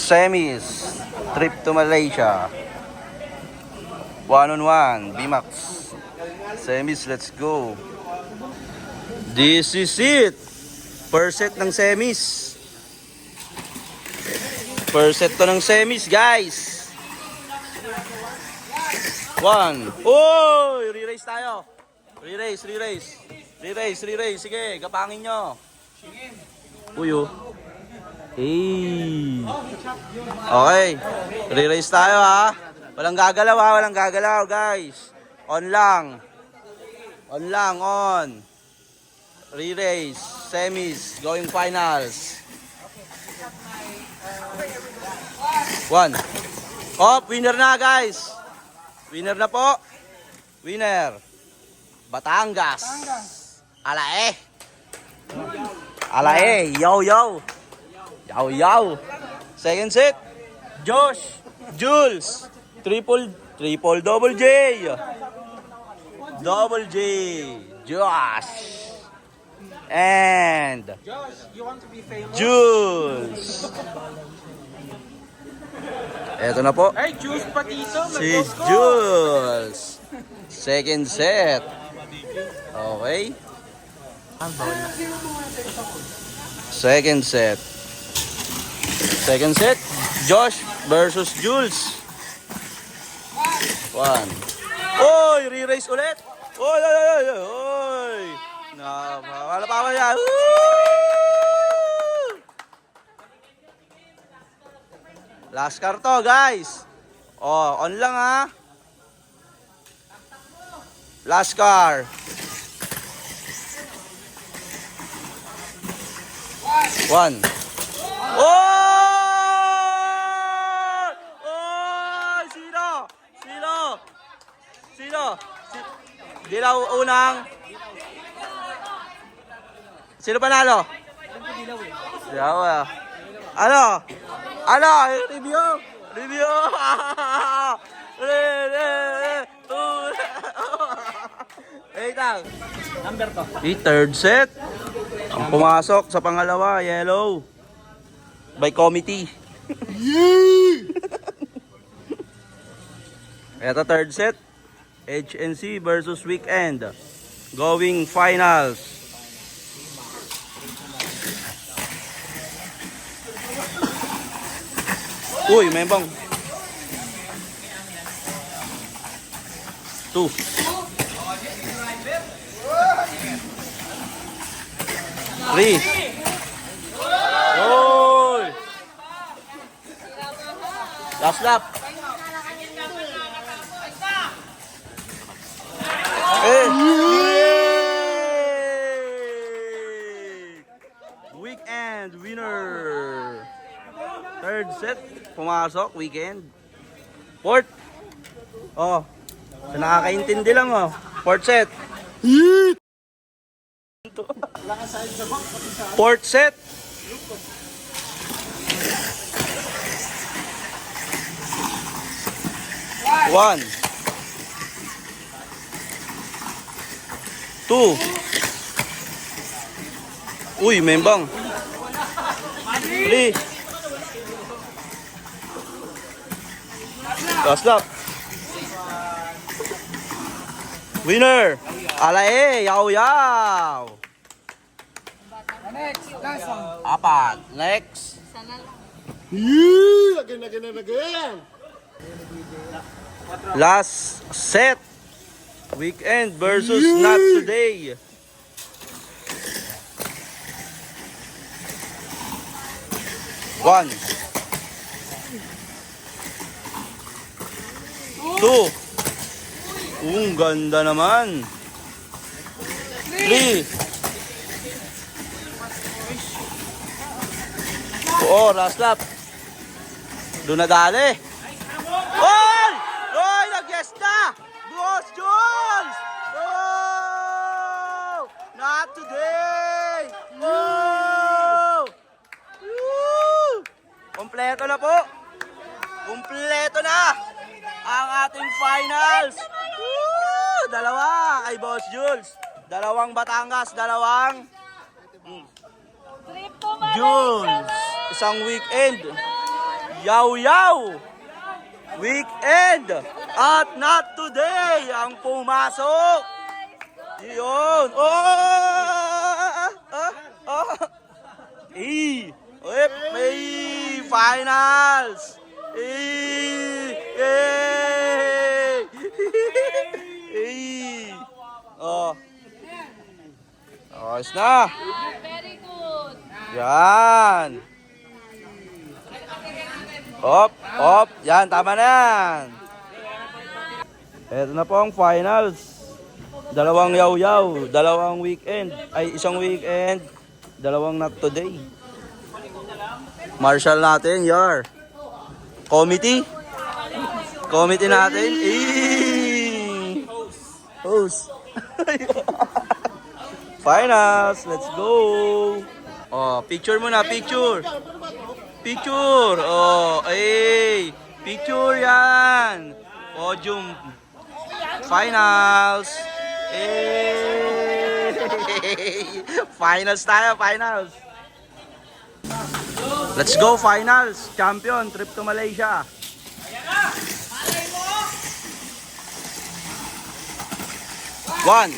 Semis. Trip to Malaysia. 1-on-1. BMAX. Semis, let's go. This is it. First set ng semis. First set to ng semis, guys. 1. Oy! Re-race tayo. Re-race. Sige, gapangin nyo. Uy, oh. Hey. Okay. Re-race tayo, ha. Walang gagalaw, ha. Walang gagalaw, guys. On lang. On. Re-race. Semis. Going finals. 1. Op, winner na, guys. Winner na po. Winner. Batangas. Alae. Yo. Second set. Jules. Triple double J. Josh. And Josh, you want to be famous? Jules. Eto na po. Hey, Jules Patito, Si Jules. Second set. Okay. Second set. Josh versus Jules. 1. Oy, re-race ulit. Oy. Wala pa yan. Last car to, guys. Oh, on lang, ha. Last car. 1. Sino? Dilaw unang. Sino panalo? Dilaw, ah. Ano? Review. Wait lang. Number to. Third set. Ang pumasok sa pangalawa, yellow. By committee. Ito third set. HNC versus Weekend. Going finals. Uy, membang. 2. Three. Oy! Last lap. Weekend winner. Third set. Pumasok. Weekend. Fourth. Oh. So nakakaintindi lang, oh. Fourth set. Fourth set. 1. 2. Uy, membang. 3. Last lap. Winner. Alae, yaw. Next, last one. 4. Next. Again. Last set. Weekend versus Not Today. 1. 2. Ganda naman. 3. Last lap. Doon na dali. Oy, nag-guess na! Boss Jules! Oh! Not today! Oh! Woo! Kompleto na po. Kompleto na ang ating finals. Woo! Dalawa ay Boss Jules. Dalawang Batangas, dalawang Trip to Malaysia. Jules. Isang weekend. Yaw Yaw! Weekend! At not today! Ang pumasok! Yun! May finals! Ayos na! Very good. Yan! Op! Yan, tama na yan! Ito na po ang finals. Dalawang yaw-yaw, dalawang weekend. Ay, isang weekend, dalawang not today. Marshal natin, yar. Committee natin. Host. Finals, let's go. Oh, picture muna, picture. Picture. Oh, picture yan. Podium. Finals. Finals tayo, finals. Let's go, finals. Champion, trip to Malaysia. One.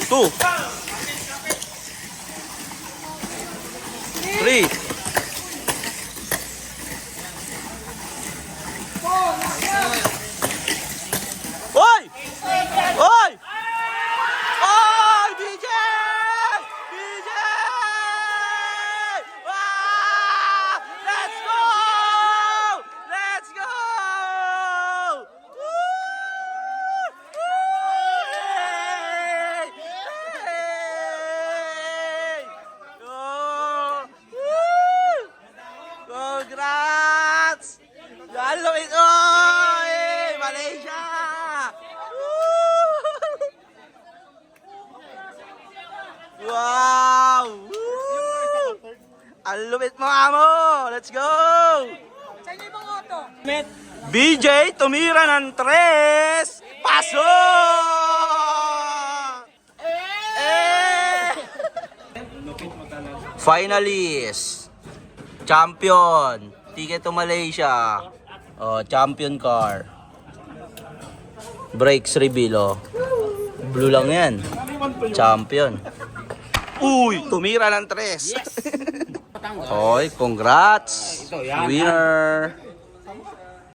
Two. Three. Oy! Oy! Oy! DJ! DJ! Ah! Let's go! Let's go! Woo! Hey! Hey! Oh! Woo! Congrats! Lalo ito! Malaysia! Wow! Woo! Ang lupit mo, amo! Let's go! Saan yung ibang auto? BJ tumira ng 3! Pasok! Finalist! Champion! Ticket to Malaysia! Oh, champion car. Brakes reveal, oh. Blue lang yan. Champion. Uy, tumira ng 3. Oy, congrats. Winner.